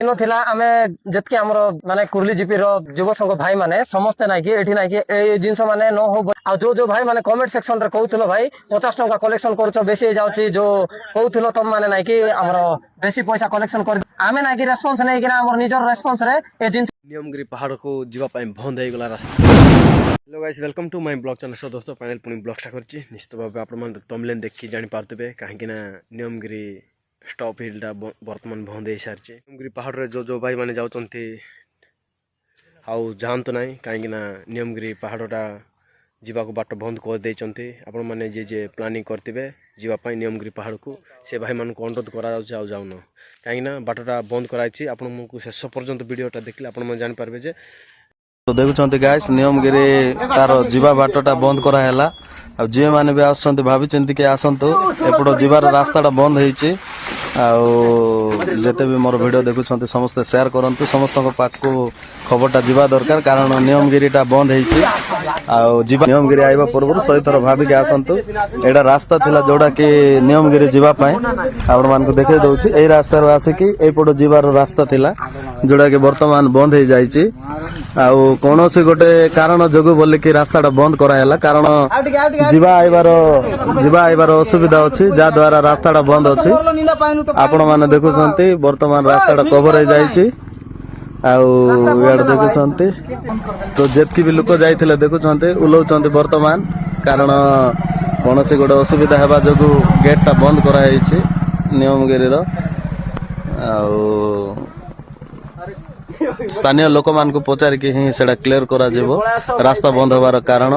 दिन थिला आमे जतके हमर माने कुर्ली जीपी रो युव संघ भाई माने समस्त नाइ कि एठी नाइ कि ए जिंस माने न हो आ जो भाई माने कमेंट सेक्शन रे कहउतलो भाई 50 टका कलेक्शन करछो बेसी जाउची जो कहउतलो तम माने नाइ कि हमर बेसी पैसा कलेक्शन कर आमे नाइ कि रेस्पॉन्स नै कि हमर निजर रेस्पॉन्स रे ए जिंस नियमगिरी पहाड़ को जीवा पाई बंद हो गला रास्ता। Hello guys welcome to my blog channel. So दोस्तों फाइनल पुनी ब्लॉग स्टार्ट करछि। निश्चित भाबे आपण मन तमलेन देखि जानि पारतबे काहेकि ना नियमगिरी स्टॉप हिलटा वर्तमान बंद हो सारछि। नियमगिरी पहाड़ रे जो भाई माने जाउचंती आउ जानत नाही काहेकि ना नियमगिरी पहाड़टा जीवा को बाट बंद कर देइचंती। आपण माने जे प्लानिंग करथिबे जीवा पाई नियमगिरी पहाड़ को से भाई मान को अनुरोध करा जाउछ आउ जाउनो काहेकि ना बाटटा बंद कराइछि। आपण मको शेष पर्यंत वीडियोटा देखले आपण मन जानि पारबे जे तो देखुंत गाइस नियमगिरी तार जीवा बाटटा बंद करा हैला। आ जे माने भी आसंत भाभी चिंती के आसंतु एपडो जीवार रास्ताटा बंद हेछि। जेते भी मोर वीडियो देखुंत समस्त शेयर करंतु समस्त को पाक को खबरटा जीवा दरकार कारण नियमगिरीटा बंद हेछि। आ जीवा नियमगिरी आइबा पूर्व सही थर भाभी के आसंतु एडा रास्ता थिला जोडा कि नियमगिरी जीवा पाए आपण मान को देखे दउछि। एई रास्ता रो आसे कि एपडो जीवार रास्ता थिला जोडा कि वर्तमान बंद हे जाइछि। आ कोनोसी गोटे कारण जोगु बोले कि रास्ताटा बंद करा हैला कारण जीवा आइबार असुविधा अछि जा द्वारा रास्ताटा बंद अछि। आपण माने देखुछंती वर्तमान रास्ताटा कवर हे जाइछि। आउ यार देखुछंती तो जेतकी भी लोक जाइथिले देखुछंती उलौचंती वर्तमान कारण कोनोसी गोटे असुविधा हेबा जोगु गेटटा बंद करा हेछि नियमगिरी रो। आउ स्थानीय लोक मान को पचार कि ही सेटा क्लियर करा जेबो रास्ता बंद होबार कारण।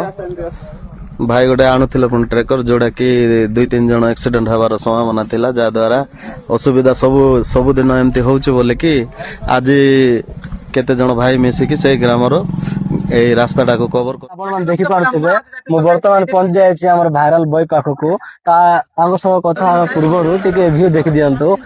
भाई गोटे आणुथिले पुन ट्रेकर जोडा कि 2-3 जण एक्सीडेंट हबार संभावना थिला जा द्वारा असुविधा सब दिन एमती होउछ बोले कि आज केते जण भाई मिसी कि से ग्राम रो ए रास्ताटा को कवर आपण मन देखि पारथिबे मु वर्तमान पहुंच जाय छी हमर भाइरल बॉय पाखको तांग सह कथा पूर्वरु टिके व्यू देखि दियंतु।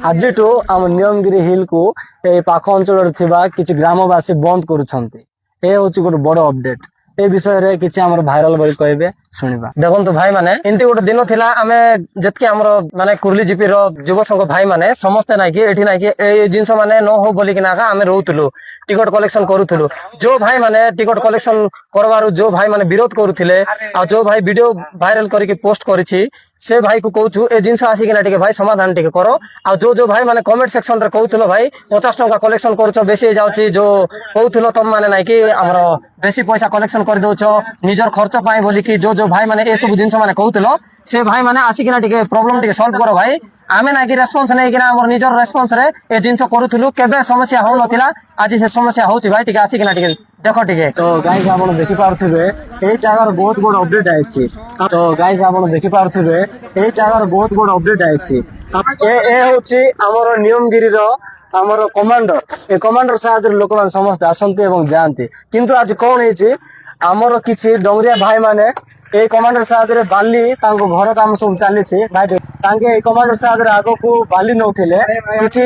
आज टू हम नियमगिरी हिल को ए पाख अंचल रे थिबा किछि ग्रामवासी बंद करूछंती। ए होछि गोटे बड़ अपडेट ए विषय रे किछि हमर भाइरल बॉय कहबे सुनिबा। देखंतु भाई माने एंती गोटे दिन थिला आमे जतके हमर माने कुर्ली जीपी रो युव संघ भाई माने समस्त नाइ कि एठी नाइ कि ए जिंस माने न हो बोली कि ना आमे रहउतलु टिकट कलेक्शन करूथलु। जो भाई माने टिकट कलेक्शन करवारु जो भाई माने विरोध करूथिले आ जो भाई वीडियो वायरल करिके पोस्ट करिछि से भाई को कहूछु ए जिंस आसी कि ना टिके भाई समाधान टिके करो। आ जो भाई माने कमेंट सेक्शन रे कहूथलो भाई 50 टका कलेक्शन करछो बेसी जाउछि जो कहूथलो तम माने नाइ कि हमर बेसी पैसा कलेक्शन कर दउछो निजर खर्च पाए बोली कि जो भाई माने ए सब जिंस माने कहूथलो से भाई माने आसी कि ना टिके प्रॉब्लम टिके सॉल्व करो भाई। आमे ना कि रेस्पॉन्स नै कि ना हमर निजर रेस्पॉन्स रे ए जिंस करूथलु केबे समस्या हो नथिला आज से समस्या होछि भाई टिके आसी कि ना टिके देखो टिके। तो गाइस आपण देखि पारथिबे ए जगार बहुत बड़ अपडेट आइछि। तो गाइस आपण देखि पारथिबे ए जगार बहुत बड़ अपडेट आइछि। ए होछि हमर नियमगिरी रो हमर कमांडर ए कमांडर साहाଯ୍य लोक मान समस्त आसंती एवं जानती किंतु आज कोन हेछि हमर किछि डोंगरिया भाई माने ए कमांडर साहाଯ୍य बाली तांको घर काम सब चली छी भाई तांके ए कमांडर साहाଯ୍य आगो को बाली नउथिले किछि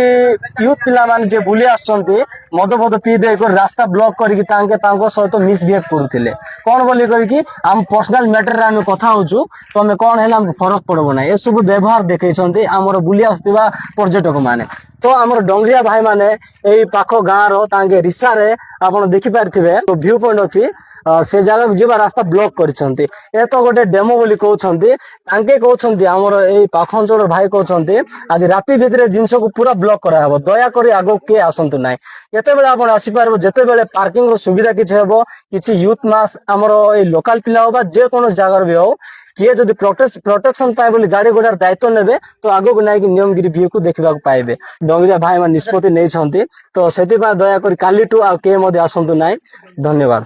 यूथ पिला मान जे बुली आछंती मद पी दे को रास्ता ब्लॉक करिकि तांको सहित मिसबिहेव करूथिले कोन बोली करिकि हम पर्सनल मैटर रे हम कथा होछु तमे कोन हेला हम फरक पड़बो ना ए सब व्यवहार देखैछंती हमर बुली आस्तिबा पर्यटक माने। तो हमर डोंगरिया भाई माने एई पाखो गां रो तांगे रिसा रे आपण देखि पारथिबे तो व्यू पॉइंट अछि से जगह जेबा रास्ता ब्लॉक करिसंती ए तो गोटे डेमो बोली कहउछंती तांके कहउछंती हमर एई पाख अंचल भाई कहउछंती आज राती भितरे जिंस को पूरा ब्लॉक करा हबो दया करी आगो के आसंतु नाय केते बेले आपण आसी पारबो जेते बेले पार्किंग रो सुविधा किछ हेबो किछि यूथ मास हमर एई लोकल पिला होबा जे कोनो जगह भी हो किए जदि प्रोटेक्शन पाए बोली गाड़ी घोड़ार दायित्व नेबे तो आगो को नाय कि नियमगिरी व्यू को देखिबा को पाइबे डोंगरिया भाई मान निष्पत्ति नै छंती। तो सेति बा दया करी काली टू आ के मधे आसंतु नाय धन्यवाद।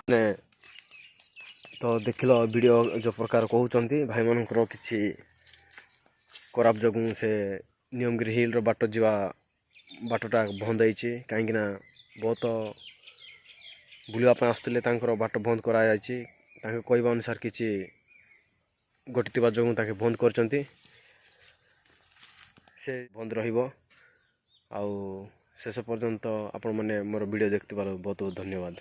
तो देखिलो वीडियो जो प्रकार कहउचंती भाई मानकर किछि खराब जगु से नियमगिरी हिल रो बाट जीवा बाटटा बंद होइछि काहेकि ना बहुत बुलिवा पे आस्तले तांकर बाट बंद करा जाइछि तांके कहबा अनुसार किछि गटितिबा जगु ताके बंद करचंती से बंद रहिबो। आउ शेष पर्यंत आपण माने मोर वीडियो देखतिबार बहुत बहुत धन्यवाद।